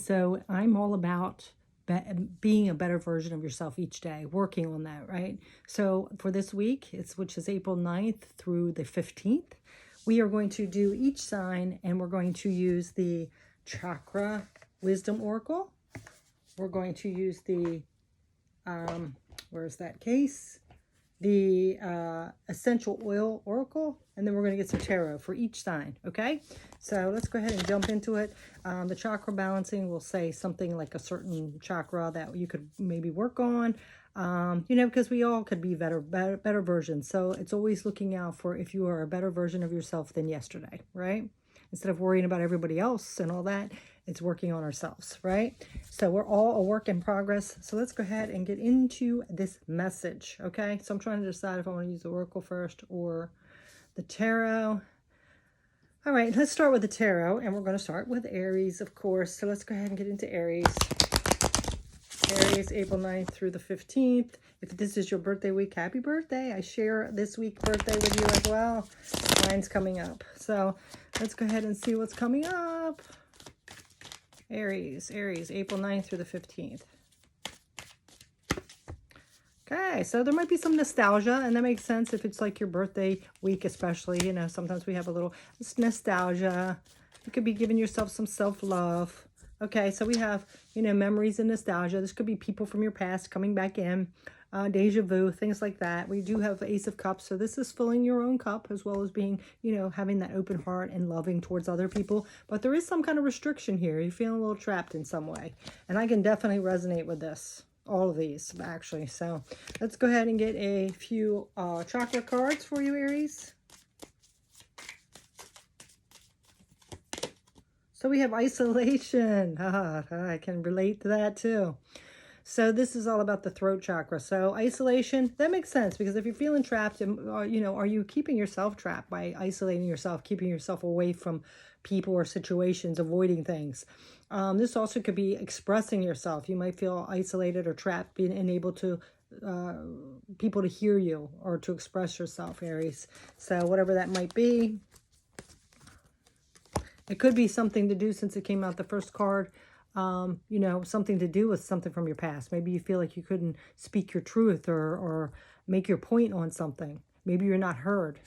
So I'm all about being a better version of yourself each day, working on that, right? So for this week, which is April 9th through the 15th, we are going to do each sign, and we're going to use the Chakra Wisdom Oracle. We're going to use the, where's that case? The Essential Oil Oracle, and then we're going to get some tarot for each sign, okay? So let's go ahead and jump into it. The chakra balancing will say something like a certain chakra that you could maybe work on, you know, because we all could be better versions. So it's always looking out for if you are a better version of yourself than yesterday, right? Instead of worrying about everybody else and all that, it's working on ourselves, right? So we're all a work in progress. So let's go ahead and get into this message, okay? So I'm trying to decide if I want to use the Oracle first or the tarot. All right, let's start with the tarot, and we're going to start with Aries, of course. So let's go ahead and get into Aries. Aries, April 9th through the 15th. If this is your birthday week, happy birthday. I share this week birthday with you as well. Mine's coming up. So let's go ahead and see what's coming up. Aries, April 9th through the 15th. Okay, so there might be some nostalgia, and that makes sense if it's like your birthday week especially. You know, sometimes we have a little nostalgia. You could be giving yourself some self-love. Okay, so we have, you know, memories and nostalgia. This could be people from your past coming back in. Deja vu, things like that. We do have Ace of Cups, so this is filling your own cup as well as being, you know, having that open heart and loving towards other people. But there is some kind of restriction here. You're feeling a little trapped in some way. And I can definitely resonate with this. All of these, actually. So let's go ahead and get a few chakra cards for you, Aries. So we have isolation. I can relate to that too. So this is all about the throat chakra. So isolation, that makes sense, because if you're feeling trapped, you know, are you keeping yourself trapped by isolating yourself, keeping yourself away from people or situations, avoiding things? This also could be expressing yourself. You might feel isolated or trapped, being unable to people to hear you or to express yourself, Aries. So whatever that might be. It could be something to do, since it came out the first card, you know, something to do with something from your past. Maybe you feel like you couldn't speak your truth or make your point on something. Maybe you're not heard.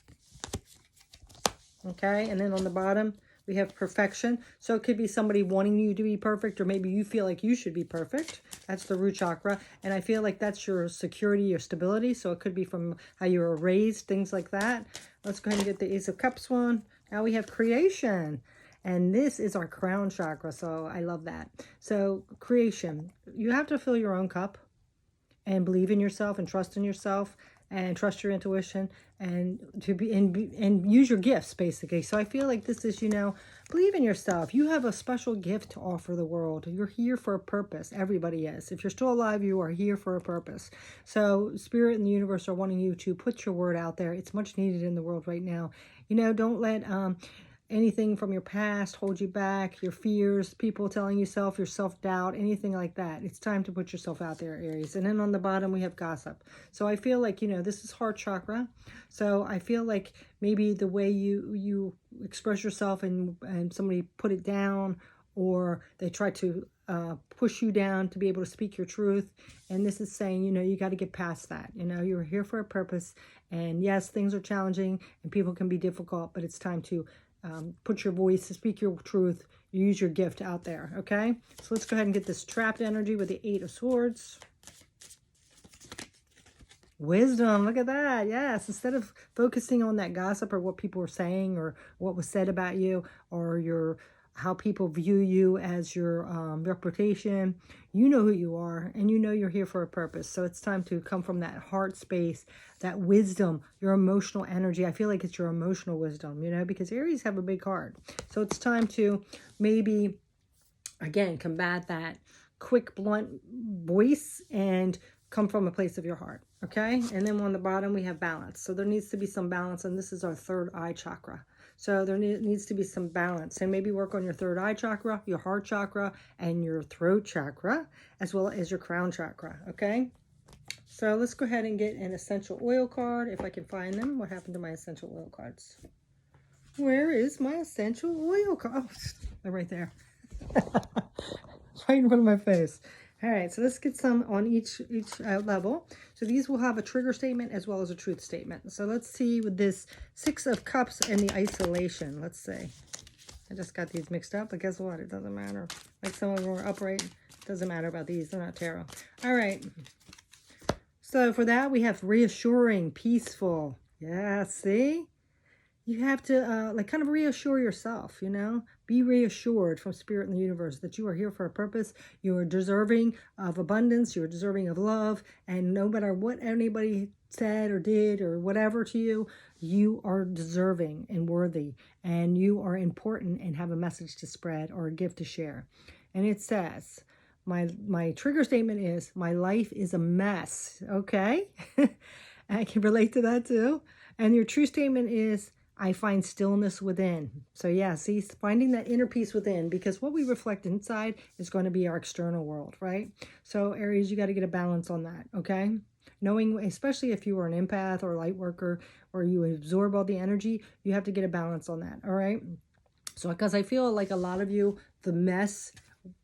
Okay, and then on the bottom, we have perfection. So it could be somebody wanting you to be perfect, or maybe you feel like you should be perfect. That's the root chakra. And I feel like that's your security, your stability. So it could be from how you were raised, things like that. Let's go ahead and get the Ace of Cups one. Now we have creation. And this is our crown chakra, so I love that. So creation, you have to fill your own cup and believe in yourself and trust in yourself and trust your intuition and and use your gifts, basically. So I feel like this is, you know, believe in yourself. You have a special gift to offer the world. You're here for a purpose. Everybody is. If you're still alive, you are here for a purpose. So Spirit and the universe are wanting you to put your word out there. It's much needed in the world right now. You know, don't let anything from your past hold you back, your fears, people telling you your self-doubt, anything like that. It's time to put yourself out there, Aries. And then on the bottom, we have gossip. So I feel like, you know, this is heart chakra. So I feel like maybe the way you express yourself and somebody put it down, or they try to push you down to be able to speak your truth. And this is saying, you know, you got to get past that. You know, you're here for a purpose. And yes, things are challenging and people can be difficult, but it's time to put your voice, speak your truth, use your gift out there, okay? So let's go ahead and get this trapped energy with the Eight of Swords. Wisdom, look at that. Yes, instead of focusing on that gossip or what people were saying or what was said about you or how people view you as your reputation, you know who you are and you know you're here for a purpose. So it's time to come from that heart space, that wisdom, your emotional energy. I feel like it's your emotional wisdom, you know, because Aries have a big heart. So it's time to maybe, again, combat that quick, blunt voice and come from a place of your heart, okay? And then on the bottom, we have balance. So there needs to be some balance, and this is our third eye chakra. So there needs to be some balance, and maybe work on your third eye chakra, your heart chakra, and your throat chakra, as well as your crown chakra, okay? So let's go ahead and get an essential oil card, if I can find them. What happened to my essential oil cards? Where is my essential oil card? Oh, they're right there. right in front of my face. All right, so let's get some on each level. So these will have a trigger statement as well as a truth statement. So let's see with this 6 of Cups and the isolation. Let's see. I just got these mixed up, but guess what? It doesn't matter. Like some of them are upright. It doesn't matter about these. They're not tarot. All right. So for that, we have reassuring, peaceful. Yeah, see? You have to like kind of reassure yourself, you know, be reassured from spirit and the universe that you are here for a purpose. You are deserving of abundance. You're deserving of love. And no matter what anybody said or did or whatever to you, you are deserving and worthy, and you are important and have a message to spread or a gift to share. And it says, my trigger statement is, my life is a mess. Okay. I can relate to that too. And your true statement is, I find stillness within. So yeah, see, finding that inner peace within, because what we reflect inside is going to be our external world, right? So Aries, you got to get a balance on that, okay? Knowing, especially if you are an empath or a light worker, or you absorb all the energy, you have to get a balance on that, all right? So because I feel like a lot of you, the mess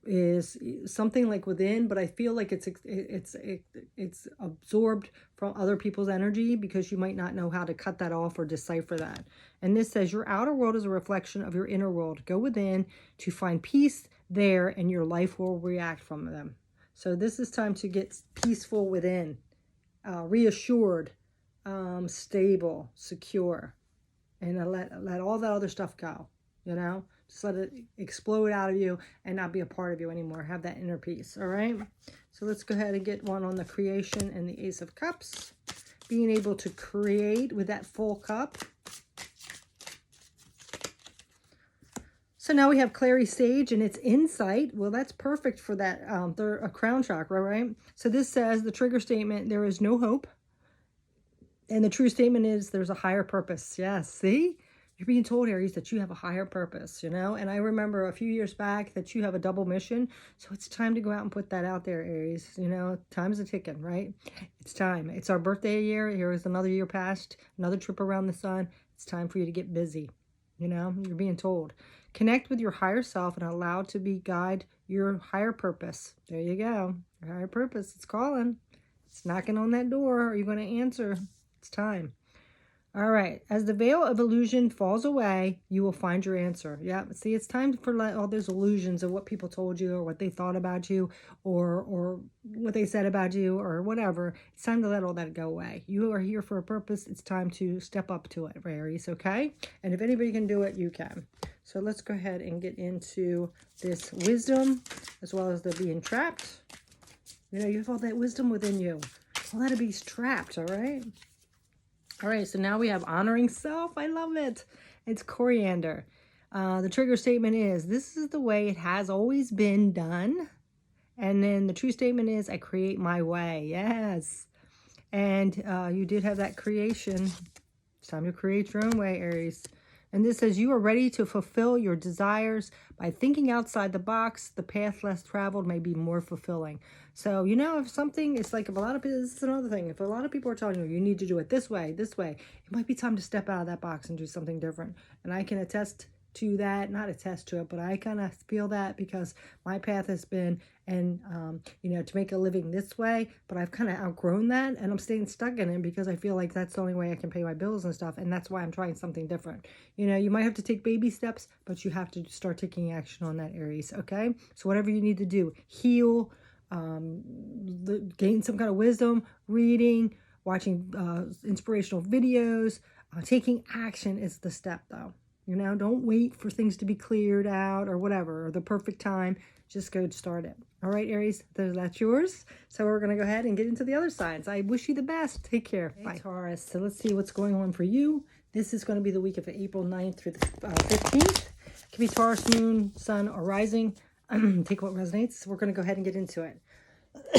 is something like within, but I feel like it's absorbed from other people's energy, because you might not know how to cut that off or decipher that. And this says your outer world is a reflection of your inner world. Go within to find peace there, and your life will react from them. So this is time to get peaceful within, reassured, stable, secure, and let all that other stuff go, you know. Just let it explode out of you and not be a part of you anymore. Have that inner peace, all right? So let's go ahead and get one on the creation and the Ace of Cups. Being able to create with that full cup. So now we have Clary Sage and it's insight. Well, that's perfect for that crown chakra, right? So this says the trigger statement, there is no hope. And the true statement is there's a higher purpose. Yes, see? You're being told, Aries, that you have a higher purpose, you know? And I remember a few years back that you have a double mission. So it's time to go out and put that out there, Aries. You know, time's a ticking, right? It's time. It's our birthday year. Here is another year past, another trip around the sun. It's time for you to get busy. You know, you're being told. Connect with your higher self and allow to be guide your higher purpose. There you go. Your higher purpose. It's calling. It's knocking on that door. Are you going to answer? It's time. All right. As the veil of illusion falls away, you will find your answer. Yeah. See, it's time for all those illusions of what people told you or what they thought about you or what they said about you or whatever. It's time to let all that go away. You are here for a purpose. It's time to step up to it, Aries, okay? And if anybody can do it, you can. So let's go ahead and get into this wisdom as well as the being trapped. You know, you have all that wisdom within you. All that to be trapped, all right? All right, so now we have honoring self. I love it. It's coriander. The trigger statement is, this is the way it has always been done. And then the true statement is, I create my way. Yes. And you did have that creation. It's time to create your own way, Aries. And this says, you are ready to fulfill your desires. By thinking outside the box, the path less traveled may be more fulfilling. So, you know, if something, it's like if a lot of people, this is another thing. If a lot of people are telling you, you need to do it this way, it might be time to step out of that box and do something different. And I can attest to that, not attest to it, but I kind of feel that because my path has been, and you know, to make a living this way, but I've kind of outgrown that and I'm staying stuck in it because I feel like that's the only way I can pay my bills and stuff, and that's why I'm trying something different. You know, you might have to take baby steps, but you have to start taking action on that, Aries, okay? So whatever you need to do, heal, gain some kind of wisdom, reading, watching inspirational videos, taking action is the step though. You know, don't wait for things to be cleared out or whatever, or the perfect time. Just go start it. All right, Aries, that's yours. So we're going to go ahead and get into the other signs. I wish you the best. Take care. Bye. Taurus. So let's see what's going on for you. This is going to be the week of April 9th through the 15th. It could be Taurus, moon, sun, or rising. Take what resonates. We're going to go ahead and get into it.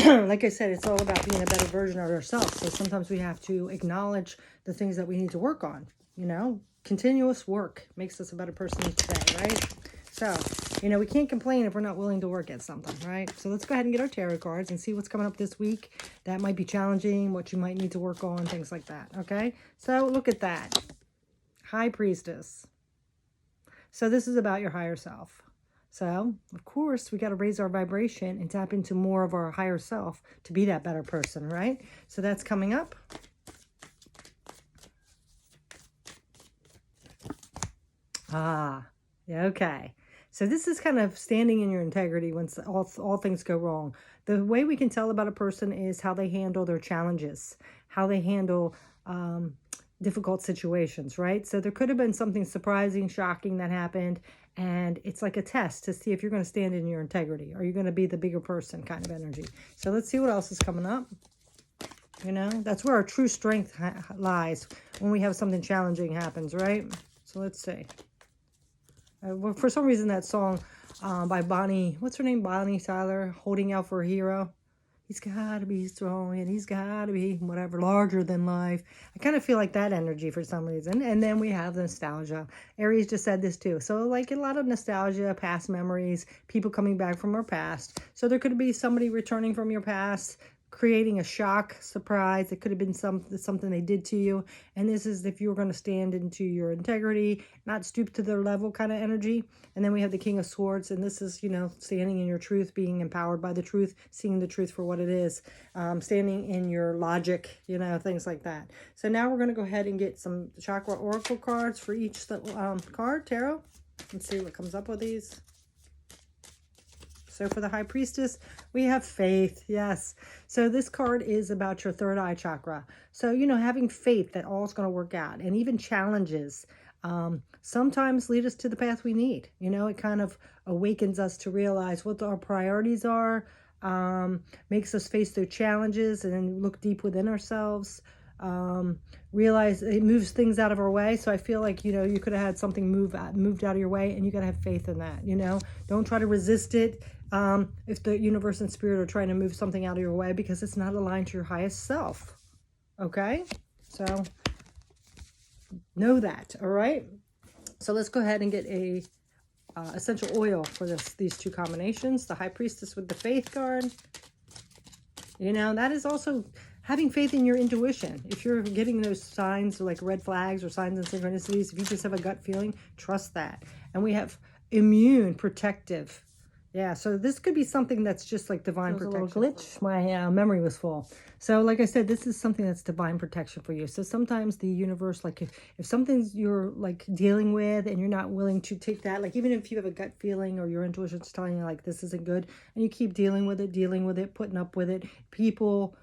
Like I said, it's all about being a better version of ourselves. So sometimes we have to acknowledge the things that we need to work on, you know. Continuous work makes us a better person each day, right? So, you know, we can't complain if we're not willing to work at something, right? So let's go ahead and get our tarot cards and see what's coming up this week. That might be challenging, what you might need to work on, things like that, okay? So look at that. High Priestess. So this is about your higher self. So, of course, we got to raise our vibration and tap into more of our higher self to be that better person, right? So that's coming up. Ah, yeah, okay. So this is kind of standing in your integrity when all things go wrong. The way we can tell about a person is how they handle their challenges, how they handle difficult situations, right? So there could have been something surprising, shocking that happened, and it's like a test to see if you're going to stand in your integrity. Are you going to be the bigger person kind of energy? So let's see what else is coming up. You know, that's where our true strength lies, when we have something challenging happens, right? So let's see. Well, for some reason, that song by Bonnie, what's her name? Bonnie Tyler, Holding Out for a Hero. He's got to be strong and he's got to be whatever, larger than life. I kind of feel like that energy for some reason. And then we have the nostalgia. Aries just said this too. So like a lot of nostalgia, past memories, people coming back from our past. So there could be somebody returning from your past, creating a shock, surprise. It could have been something they did to you. And this is if you were going to stand into your integrity, not stoop to their level kind of energy. And then we have the King of Swords. And this is, you know, standing in your truth, being empowered by the truth, seeing the truth for what it is, standing in your logic, you know, things like that. So now we're going to go ahead and get some chakra oracle cards for each card, tarot. Let's see what comes up with these. So for the High Priestess, we have faith. Yes. So this card is about your third eye chakra. So, you know, having faith that all is going to work out, and even challenges sometimes lead us to the path we need. You know, it kind of awakens us to realize what our priorities are, makes us face their challenges and then look deep within ourselves. Realize it moves things out of our way. So I feel like, you know, you could have had something moved out of your way, and you got to have faith in that. You know, don't try to resist it if the universe and spirit are trying to move something out of your way, because it's not aligned to your highest self. Okay, so know that. All right, so let's go ahead and get a essential oil for these two combinations. The High Priestess with the Faith card. You know, that is also having faith in your intuition. If you're getting those signs like red flags or signs and synchronicities, if you just have a gut feeling, trust that. And we have immune, protective. Yeah, so this could be something that's just like divine protection. A little glitch. My memory was full. So like I said, this is something that's divine protection for you. So sometimes the universe, like if something's you're like dealing with and you're not willing to take that, like even if you have a gut feeling or your intuition's telling you like this isn't good, and you keep dealing with it, putting up with it, people,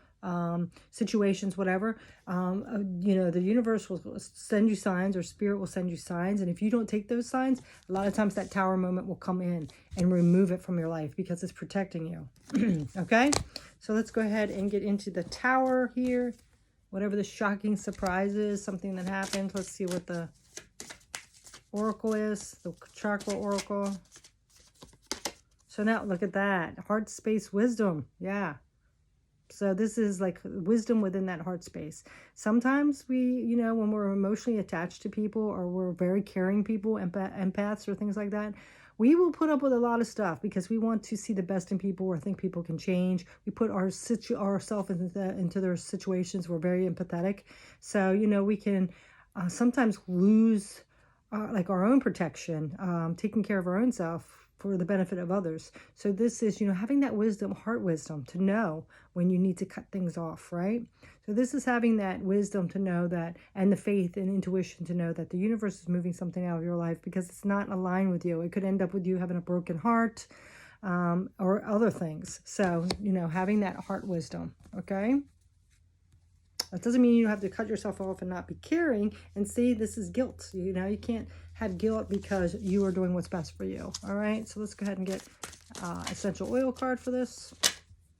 situations, whatever, you know, the universe will send you signs, or spirit will send you signs. And if you don't take those signs, a lot of times that tower moment will come in and remove it from your life because it's protecting you. Okay, so let's go ahead and get into the tower here. Whatever the shocking surprise is, something that happened. Let's see what the oracle is, the chakra oracle. So now look at that, heart space wisdom. Yeah. So this is like wisdom within that heart space. Sometimes we, you know, when we're emotionally attached to people, or we're very caring people, empaths or things like that, we will put up with a lot of stuff because we want to see the best in people, or think people can change. We put ourselves into their situations. We're very empathetic. So, you know, we can sometimes lose like our own protection, taking care of our own self for the benefit of others. So this is, you know, having that wisdom, heart wisdom, to know when you need to cut things off, right? So this is having that wisdom to know that, and the faith and intuition to know that the universe is moving something out of your life because it's not aligned with you. It could end up with you having a broken heart, or other things. So, you know, having that heart wisdom, okay? That doesn't mean you have to cut yourself off and not be caring. And see, this is guilt. You know, you can't have guilt because you are doing what's best for you. All right, so let's go ahead and get essential oil card for this.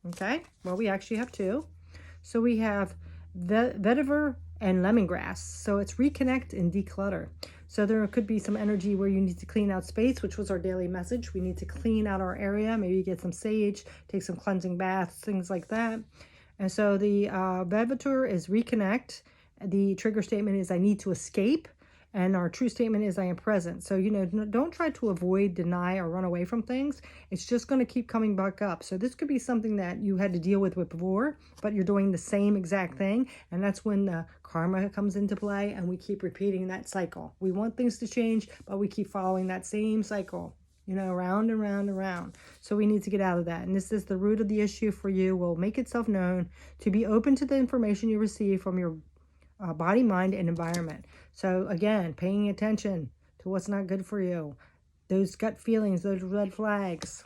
Okay, well, we actually have two. So we have vetiver and lemongrass. So it's reconnect and declutter. So there could be some energy where you need to clean out space, which was our daily message. We need to clean out our area. Maybe get some sage, take some cleansing baths, things like that. And so the vetiver is reconnect. The trigger statement is I need to escape. And our true statement is I am present. So, you know, don't try to avoid, deny, or run away from things. It's just going to keep coming back up. So this could be something that you had to deal with before, but you're doing the same exact thing. And that's when the karma comes into play, and we keep repeating that cycle. We want things to change, but we keep following that same cycle. you know, round and round and round. So we need to get out of that. And this is the root of the issue for you. Will make itself known to be open to the information you receive from your body, mind, and environment. So again, paying attention to what's not good for you. Those gut feelings, those red flags.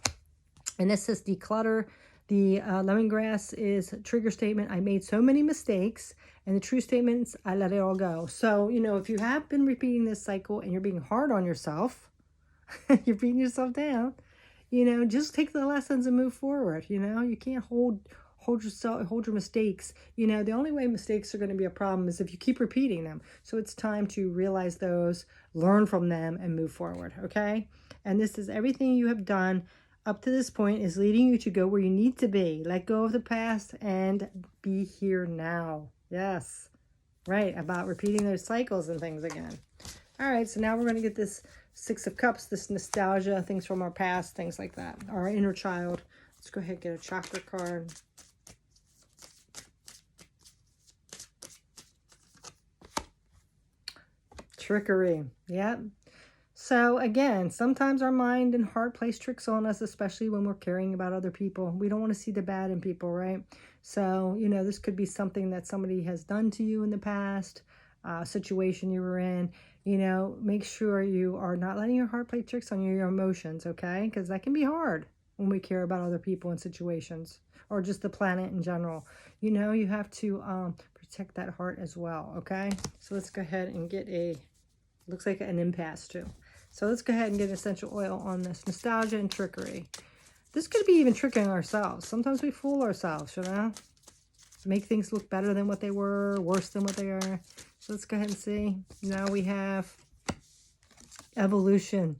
And this says declutter. The lemongrass is trigger statement. I made so many mistakes. And the true statements, I let it all go. So, you know, if you have been repeating this cycle and you're being hard on yourself, you're beating yourself down, you know, just take the lessons and move forward. You know, you can't hold your mistakes. You know, the only way mistakes are going to be a problem is if you keep repeating them. So it's time to realize those, learn from them, and move forward. Okay. And this is everything you have done up to this point is leading you to go where you need to be. Let go of the past and be here now. Yes. Right. About repeating those cycles and things again. All right. So now we're going to get this Six of Cups, this nostalgia, things from our past, things like that. Our inner child. Let's go ahead and get a chakra card. Trickery. Yep. So again, sometimes our mind and heart plays tricks on us, especially when we're caring about other people. We don't want to see the bad in people, right? So, you know, this could be something that somebody has done to you in the past, situation you were in. You know, make sure you are not letting your heart play tricks on your emotions, okay? Because that can be hard when we care about other people and situations, or just the planet in general. You know, you have to protect that heart as well, okay? So let's go ahead and get looks like an impasse too. So let's go ahead and get essential oil on this nostalgia and trickery. This could be even tricking ourselves. Sometimes we fool ourselves, you know, to make things look better than what they were, worse than what they are. So let's go ahead and see. Now we have evolution.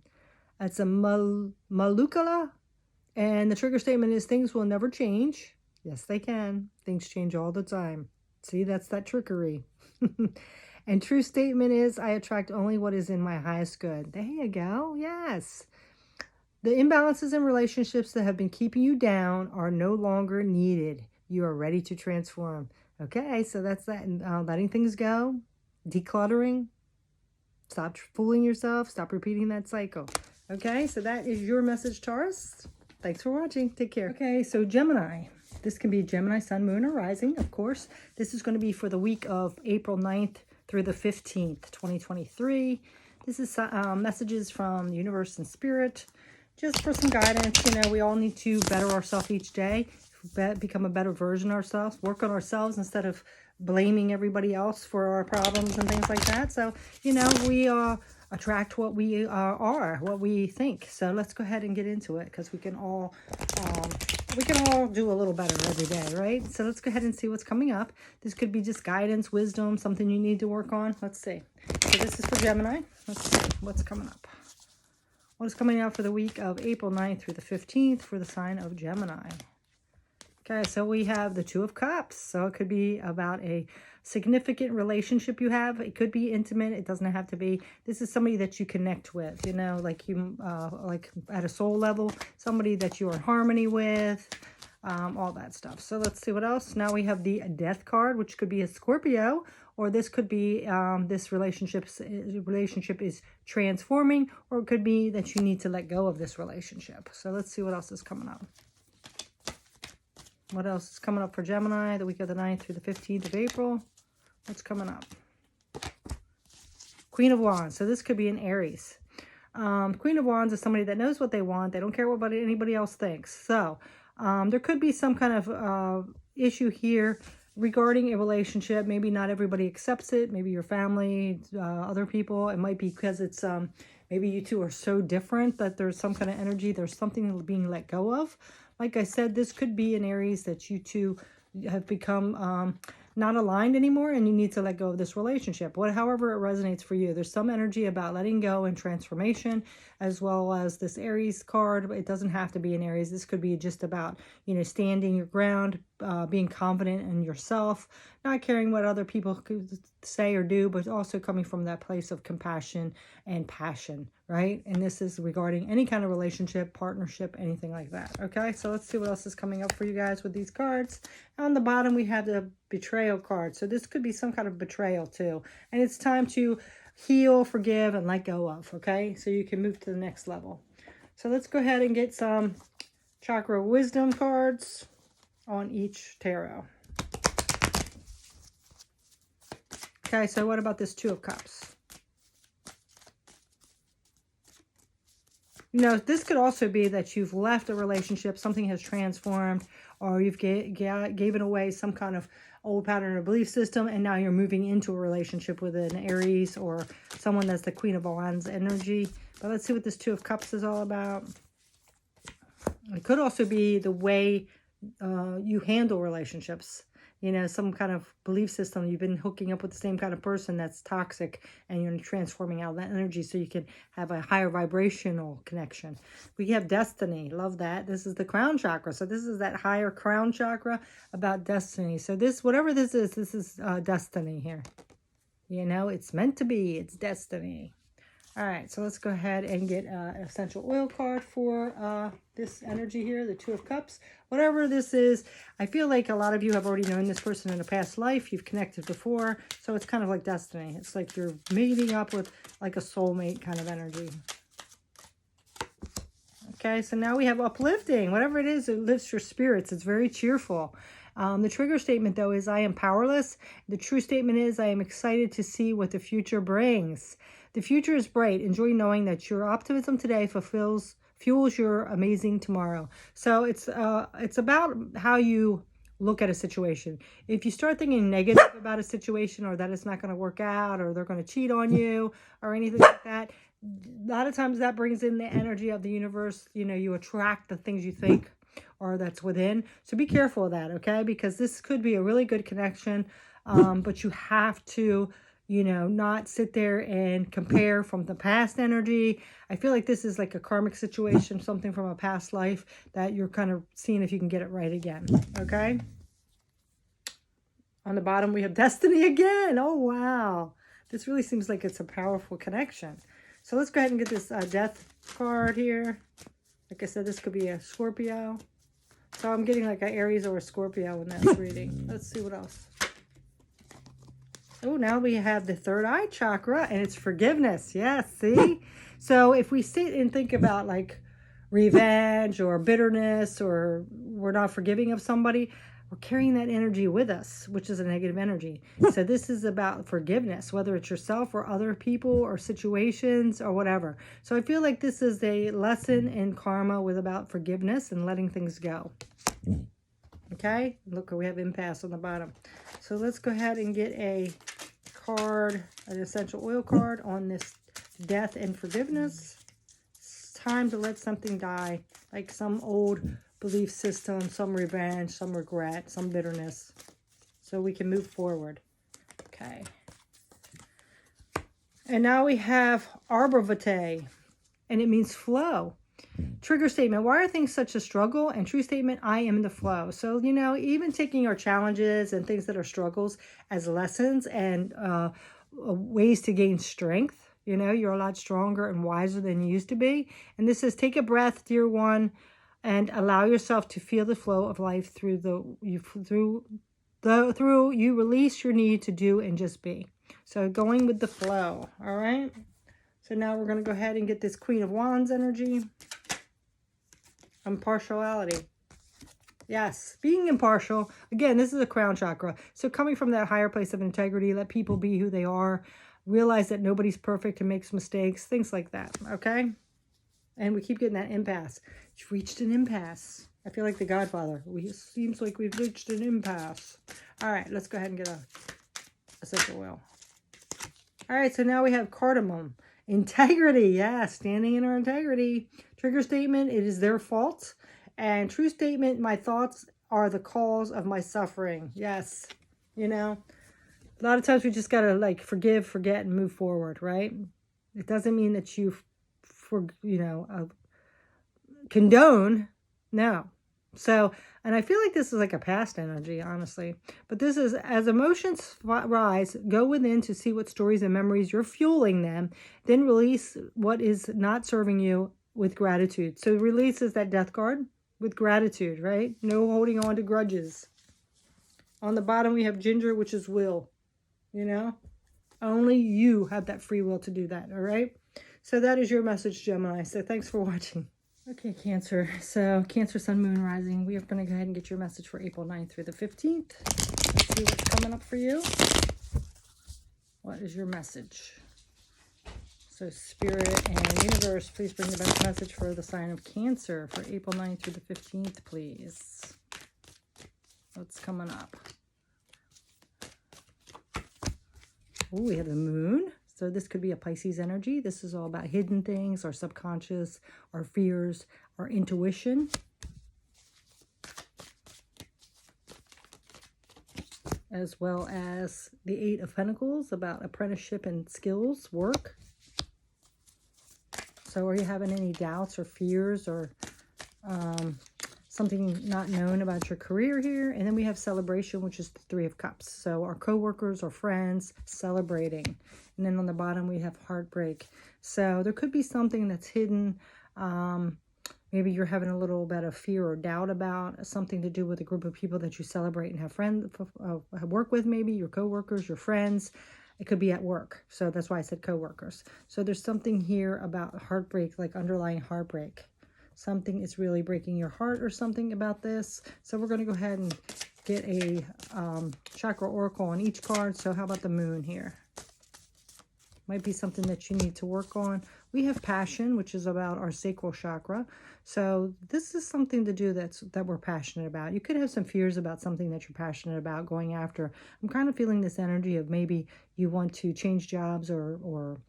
That's a Malukala. And the trigger statement is things will never change. Yes, they can. Things change all the time. See, that's that trickery. And true statement is I attract only what is in my highest good. There you go. Yes. The imbalances in relationships that have been keeping you down are no longer needed. You are ready to transform. Okay, so that's that. Letting things go, decluttering, stop fooling yourself, stop repeating that cycle. Okay, so that is your message, Taurus. Thanks for watching. Take care. Okay, so Gemini. This can be Gemini, Sun, Moon, or Rising, of course. This is going to be for the week of April 9th through the 15th, 2023. This is messages from the universe and spirit, just for some guidance. You know, we all need to better ourselves each day, become a better version of ourselves, work on ourselves instead of blaming everybody else for our problems and things like that. So, you know, we attract what we are, what we think. So let's go ahead and get into it, because we can all do a little better every day, right? So let's go ahead and see what's coming up. This could be just guidance, wisdom, something you need to work on. Let's see. So this is for Gemini. Let's see what's coming up. What is coming out for the week of April 9th through the 15th for the sign of Gemini? Okay, so we have the Two of Cups. So it could be about a significant relationship you have. It could be intimate. It doesn't have to be. This is somebody that you connect with, you know, like you, like at a soul level, somebody that you are in harmony with, all that stuff. So let's see what else. Now we have the Death card, which could be a Scorpio, or this could be this relationship is transforming, or it could be that you need to let go of this relationship. So let's see what else is coming up. What else is coming up for Gemini the week of the 9th through the 15th of April? What's coming up? Queen of Wands. So this could be an Aries. Queen of Wands is somebody that knows what they want. They don't care what anybody else thinks. So there could be some kind of issue here regarding a relationship. Maybe not everybody accepts it. Maybe your family, other people. It might be because it's maybe you two are so different that there's some kind of energy. There's something being let go of. Like I said, this could be an Aries that you two have become not aligned anymore, and you need to let go of this relationship. However it resonates for you. There's some energy about letting go and transformation, as well as this Aries card. It doesn't have to be an Aries. This could be just about, you know, standing your ground, being confident in yourself, not caring what other people could say or do, but also coming from that place of compassion and passion, right? And this is regarding any kind of relationship, partnership, anything like that. Okay, so let's see what else is coming up for you guys with these cards. On the bottom, we have the Betrayal card. So this could be some kind of betrayal too. And it's time to heal, forgive, and let go of, okay? So you can move to the next level. So let's go ahead and get some chakra wisdom cards on each tarot. Okay, so what about this Two of Cups? You know, this could also be that you've left a relationship, something has transformed, or you've given away some kind of old pattern or belief system, and now you're moving into a relationship with an Aries or someone that's the Queen of Wands energy. But let's see what this Two of Cups is all about. It could also be the way you handle relationships. You know, some kind of belief system. You've been hooking up with the same kind of person that's toxic, and you're transforming out that energy so you can have a higher vibrational connection. We have destiny. Love that. This is the crown chakra. So this is that higher crown chakra about destiny. So this, whatever this is destiny here. You know, it's meant to be. It's destiny. All right, so let's go ahead and get an essential oil card for this energy here, the Two of Cups. Whatever this is, I feel like a lot of you have already known this person in a past life. You've connected before, so it's kind of like destiny. It's like you're meeting up with like a soulmate kind of energy. Okay, so now we have uplifting. Whatever it is, it lifts your spirits. It's very cheerful. The trigger statement, though, is I am powerless. The true statement is I am excited to see what the future brings. The future is bright. Enjoy knowing that your optimism today fuels your amazing tomorrow. So it's about how you look at a situation. If you start thinking negative about a situation, or that it's not going to work out, or they're going to cheat on you, or anything like that, a lot of times that brings in the energy of the universe. You know, you attract the things you think or that's within. So be careful of that, okay? Because this could be a really good connection, but you have to, you know, not sit there and compare from the past energy. I feel like this is like a karmic situation, something from a past life that you're kind of seeing if you can get it right again, okay? On the bottom, we have destiny again. Oh, wow. This really seems like it's a powerful connection. So let's go ahead and get this death card here. Like I said, this could be a Scorpio. So I'm getting like an Aries or a Scorpio in that reading. Let's see what else. Oh, now we have the third eye chakra, and it's forgiveness. Yes, see? So if we sit and think about like revenge or bitterness, or we're not forgiving of somebody, we're carrying that energy with us, which is a negative energy. So this is about forgiveness, whether it's yourself or other people or situations or whatever. So I feel like this is a lesson in karma with about forgiveness and letting things go. Okay, look, we have impasse on the bottom. So let's go ahead and get a card, an essential oil card on this death and forgiveness. It's time to let something die, like some old belief system, some revenge, some regret, some bitterness, so we can move forward. Okay. And now we have arbor vitae, and it means flow. Trigger statement, why are things such a struggle? And true statement, I am in the flow. So, you know, even taking our challenges and things that are struggles as lessons and ways to gain strength. You know, you're a lot stronger and wiser than you used to be. And this says, take a breath, dear one, and allow yourself to feel the flow of life through you release your need to do and just be. So going with the flow, all right? So now we're going to go ahead and get this Queen of Wands energy. Impartiality. Yes, being impartial. Again, this is a crown chakra. So coming from that higher place of integrity, let people be who they are. Realize that nobody's perfect and makes mistakes. Things like that, okay? And we keep getting that impasse. You've reached an impasse. I feel like the Godfather. It seems like we've reached an impasse. All right, let's go ahead and get a essential oil. All right, so now we have cardamom. Integrity, yeah, standing in our integrity. Trigger statement, it is their fault. And true statement, my thoughts are the cause of my suffering. Yes, you know, a lot of times we just got to like forgive, forget, and move forward, right? It doesn't mean that you, condone. No. So, and I feel like this is like a past energy, honestly. But this is, as emotions rise, go within to see what stories and memories you're fueling them. Then release what is not serving you with gratitude. So release is that death card with gratitude, right? No holding on to grudges. On the bottom, we have ginger, which is will. You know? Only you have that free will to do that, all right? So that is your message, Gemini. So thanks for watching. Okay, Cancer. So, Cancer, Sun, Moon, Rising. We are going to go ahead and get your message for April 9th through the 15th. Let's see what's coming up for you. What is your message? So, Spirit and Universe, please bring the best message for the sign of Cancer for April 9th through the 15th, please. What's coming up? Oh, we have the Moon. So this could be a Pisces energy. This is all about hidden things, our subconscious, our fears, our intuition. As well as the Eight of Pentacles, about apprenticeship and skills, work. So are you having any doubts or fears or something not known about your career here? And then we have celebration, which is the Three of Cups. So our coworkers or friends celebrating. And then on the bottom, we have heartbreak. So there could be something that's hidden. Maybe you're having a little bit of fear or doubt about something to do with a group of people that you celebrate and have friends, work with, maybe your coworkers, your friends. It could be at work. So that's why I said coworkers. So there's something here about heartbreak, like underlying heartbreak. Something is really breaking your heart or something about this. So we're going to go ahead and get a chakra oracle on each card. So how about the Moon here? Might be something that you need to work on. We have passion, which is about our sacral chakra. So this is something to do that we're passionate about. You could have some fears about something that you're passionate about going after. I'm kind of feeling this energy of maybe you want to change jobs or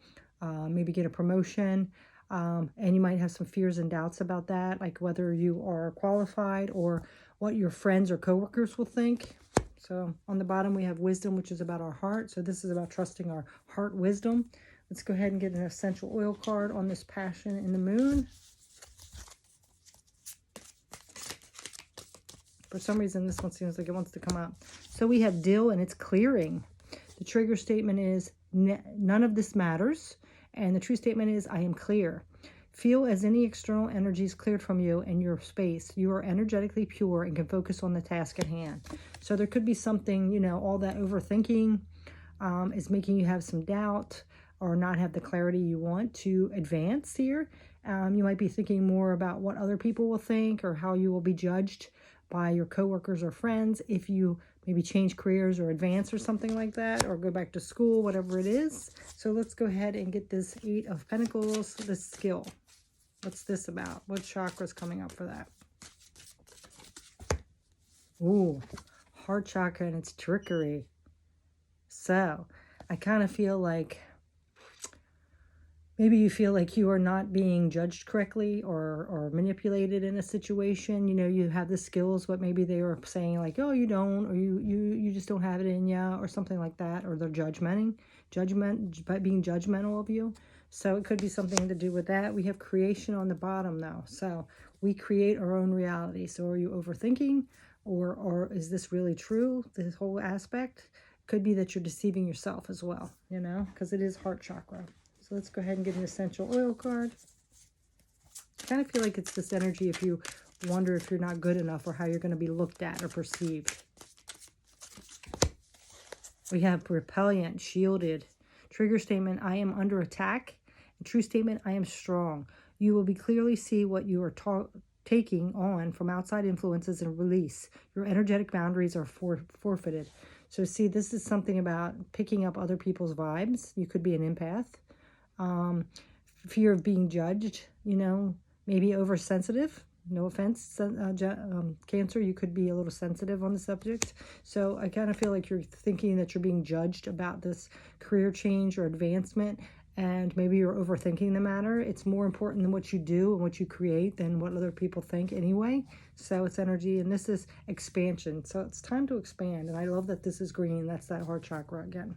maybe get a promotion. And you might have some fears and doubts about that, like whether you are qualified or what your friends or coworkers will think. So on the bottom, we have wisdom, which is about our heart. So this is about trusting our heart wisdom. Let's go ahead and get an essential oil card on this passion in the Moon. For some reason, this one seems like it wants to come out. So we have dill, and it's clearing. The trigger statement is none of this matters. And the true statement is, I am clear. Feel as any external energy is cleared from you and your space. You are energetically pure and can focus on the task at hand. So there could be something, you know, all that overthinking is making you have some doubt or not have the clarity you want to advance here. You might be thinking more about what other people will think or how you will be judged by your coworkers or friends if you maybe change careers or advance or something like that, or go back to school, whatever it is. So let's go ahead and get this Eight of Pentacles, this skill. What's this about? What chakra is coming up for that? Ooh, heart chakra and its trickery. So I kind of feel like maybe you feel like you are not being judged correctly or manipulated in a situation. You know, you have the skills, but maybe they were saying like, oh, you don't, or you just don't have it in you, or something like that, or they're being judgmental of you. So it could be something to do with that. We have creation on the bottom though. So we create our own reality. So are you overthinking, or is this really true? This whole aspect could be that you're deceiving yourself as well, you know, because it is heart chakra. So let's go ahead and get an essential oil card. I kind of feel like it's this energy if you wonder if you're not good enough or how you're going to be looked at or perceived. We have repellent, shielded. Trigger statement, I am under attack. And true statement, I am strong. You will be clearly see what you are taking on from outside influences and release. Your energetic boundaries are forfeited. So see, this is something about picking up other people's vibes. You could be an empath. Fear of being judged, you know, maybe oversensitive. No offense, Cancer, you could be a little sensitive on the subject. So I kind of feel like you're thinking that you're being judged about this career change or advancement, and maybe you're overthinking the matter. It's more important than what you do and what you create than what other people think anyway. So it's energy, and this is expansion. So it's time to expand, and I love that this is green. That's that heart chakra again.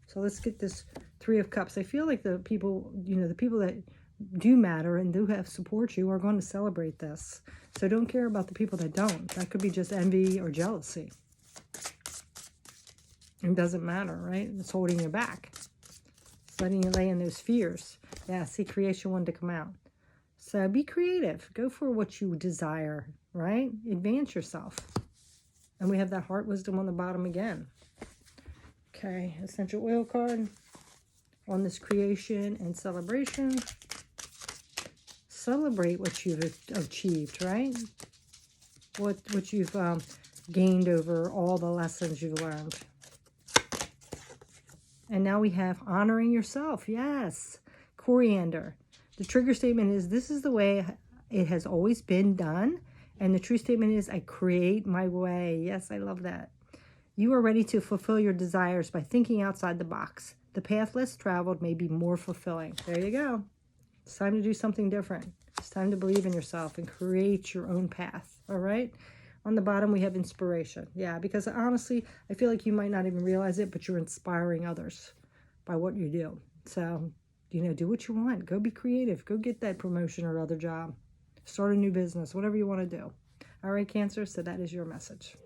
So let's get this Three of Cups. I feel like the people, you know, the people that do matter and do have support you are going to celebrate this. So don't care about the people that don't. That could be just envy or jealousy. It doesn't matter, right? It's holding you back. It's letting you lay in those fears. Yeah, see, creation wanted to come out. So be creative. Go for what you desire, right? Advance yourself. And we have that heart wisdom on the bottom again. Okay, essential oil card on this creation and celebration. Celebrate what you've achieved, right? What you've gained over all the lessons you've learned. And now we have honoring yourself. Yes. Coriander. The trigger statement is, this is the way it has always been done. And the true statement is, I create my way. Yes, I love that. You are ready to fulfill your desires by thinking outside the box. The path less traveled may be more fulfilling. There you go. It's time to do something different. It's time to believe in yourself and create your own path. All right? On the bottom, we have inspiration. Yeah, because honestly, I feel like you might not even realize it, but you're inspiring others by what you do. So, you know, do what you want. Go be creative. Go get that promotion or other job. Start a new business, whatever you want to do. All right, Cancer, so that is your message.